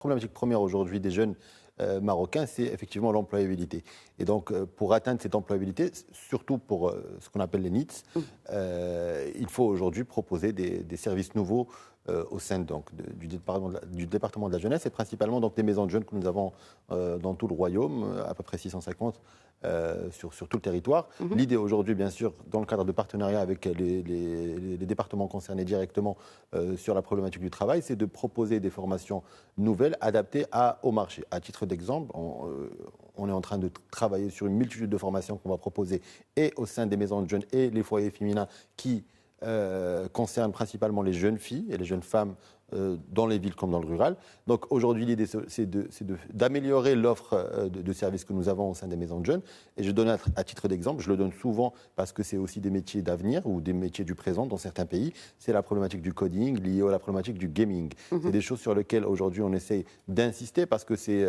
problématique première aujourd'hui des jeunes marocains, c'est effectivement l'employabilité. Et donc, pour atteindre cette employabilité, surtout pour ce qu'on appelle les NEETs, il faut aujourd'hui proposer des services nouveaux au sein donc, du département de la jeunesse et principalement donc, des maisons de jeunes que nous avons dans tout le royaume, à peu près 650 sur tout le territoire. L'idée aujourd'hui, bien sûr, dans le cadre de partenariat avec les départements concernés directement sur la problématique du travail, c'est de proposer des formations nouvelles adaptées au marché. À titre d'exemple, on est en train de travailler sur une multitude de formations qu'on va proposer et au sein des maisons de jeunes et les foyers féminins qui concernent principalement les jeunes filles et les jeunes femmes dans les villes comme dans le rural. Donc aujourd'hui, l'idée, c'est d'améliorer l'offre de services que nous avons au sein des maisons de jeunes. Et je donne à titre d'exemple, je le donne souvent parce que c'est aussi des métiers d'avenir ou des métiers du présent dans certains pays. C'est la problématique du coding liée à la problématique du gaming. C'est des choses sur lesquelles aujourd'hui on essaie d'insister parce que c'est,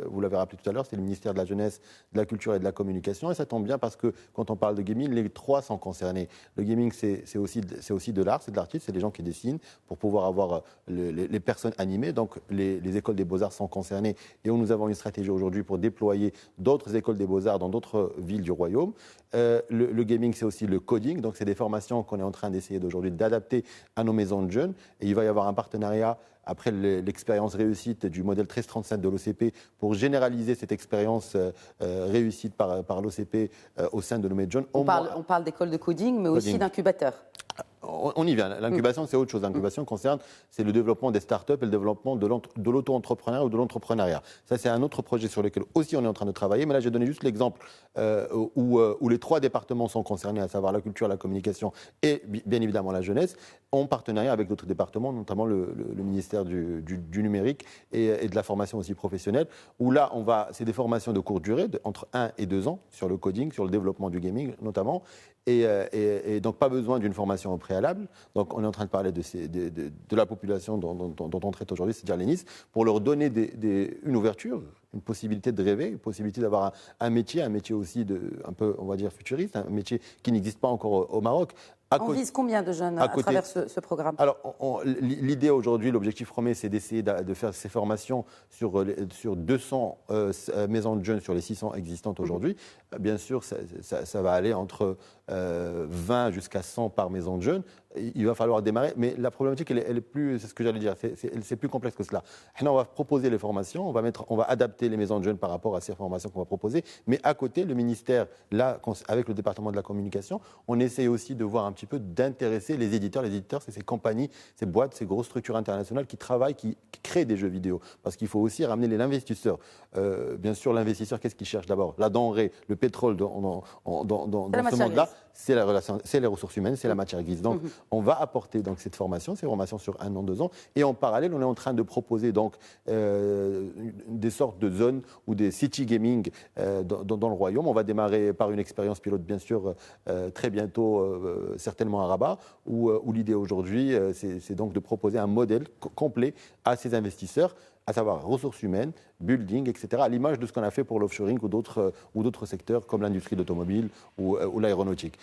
vous l'avez rappelé tout à l'heure, c'est le ministère de la Jeunesse, de la Culture et de la Communication. Et ça tombe bien parce que quand on parle de gaming, les trois sont concernés. Le gaming, c'est aussi de l'art, c'est de l'artiste, c'est les gens qui dessinent pour pouvoir avoir les personnes animées, donc les écoles des beaux-arts sont concernées et nous avons une stratégie aujourd'hui pour déployer d'autres écoles des beaux-arts dans d'autres villes du royaume. Le gaming, c'est aussi le coding, donc c'est des formations qu'on est en train d'essayer d'aujourd'hui d'adapter à nos maisons de jeunes et il va y avoir un partenariat après l'expérience réussite du modèle 1335 de l'OCP pour généraliser cette expérience réussite par l'OCP au sein de nos maisons de jeunes. On parle d'école de coding, mais aussi d'incubateurs. On y vient. L'incubation, c'est autre chose. L'incubation concerne, c'est le développement des startups et le développement de l'auto-entrepreneuriat ou de l'entrepreneuriat. Ça, c'est un autre projet sur lequel aussi on est en train de travailler. Mais là, j'ai donné juste l'exemple où les trois départements sont concernés, à savoir la culture, la communication et bien évidemment la jeunesse, en partenariat avec d'autres départements, notamment le ministère du numérique et de la formation aussi professionnelle, où là, c'est des formations de courte durée, entre 1 et 2 ans, sur le coding, sur le développement du gaming notamment. Et donc, pas besoin d'une formation au préalable. Donc, on est en train de parler de la population dont on traite aujourd'hui, c'est-à-dire les Nice, pour leur donner une ouverture, une possibilité de rêver, une possibilité d'avoir un métier aussi un peu, on va dire, futuriste, un métier qui n'existe pas encore au Maroc. On vise combien de jeunes à travers ce programme? Alors, l'idée aujourd'hui, l'objectif premier, c'est d'essayer de faire ces formations sur 200 maisons de jeunes sur les 600 existantes aujourd'hui. Bien sûr, ça va aller entre 20 jusqu'à 100 par maison de jeunes. Il va falloir démarrer, mais la problématique, elle est plus, c'est ce que j'allais dire, c'est plus complexe que cela. On va proposer les formations, on va adapter les maisons de jeunes par rapport à ces formations qu'on va proposer, mais à côté, le ministère, là, avec le département de la communication, on essaye aussi de voir un petit peu d'intéresser les éditeurs. Les éditeurs, c'est ces compagnies, ces boîtes, ces grosses structures internationales qui travaillent, qui créent des jeux vidéo. Parce qu'il faut aussi ramener l'investisseur. Bien sûr, l'investisseur, qu'est-ce qu'il cherche d'abord? La denrée, le pétrole dans ce monde-là, c'est les ressources humaines, c'est la matière grise. Donc, on va apporter donc cette formation, ces formations sur 1 an, 2 ans. Et en parallèle, on est en train de proposer donc des sortes de zones ou des city gaming dans le royaume. On va démarrer par une expérience pilote, bien sûr, très bientôt, certainement à Rabat, où l'idée aujourd'hui, c'est donc de proposer un modèle complet à ces investisseurs, à savoir ressources humaines, building, etc., à l'image de ce qu'on a fait pour l'offshoring ou d'autres secteurs comme l'industrie d'automobile ou l'aéronautique.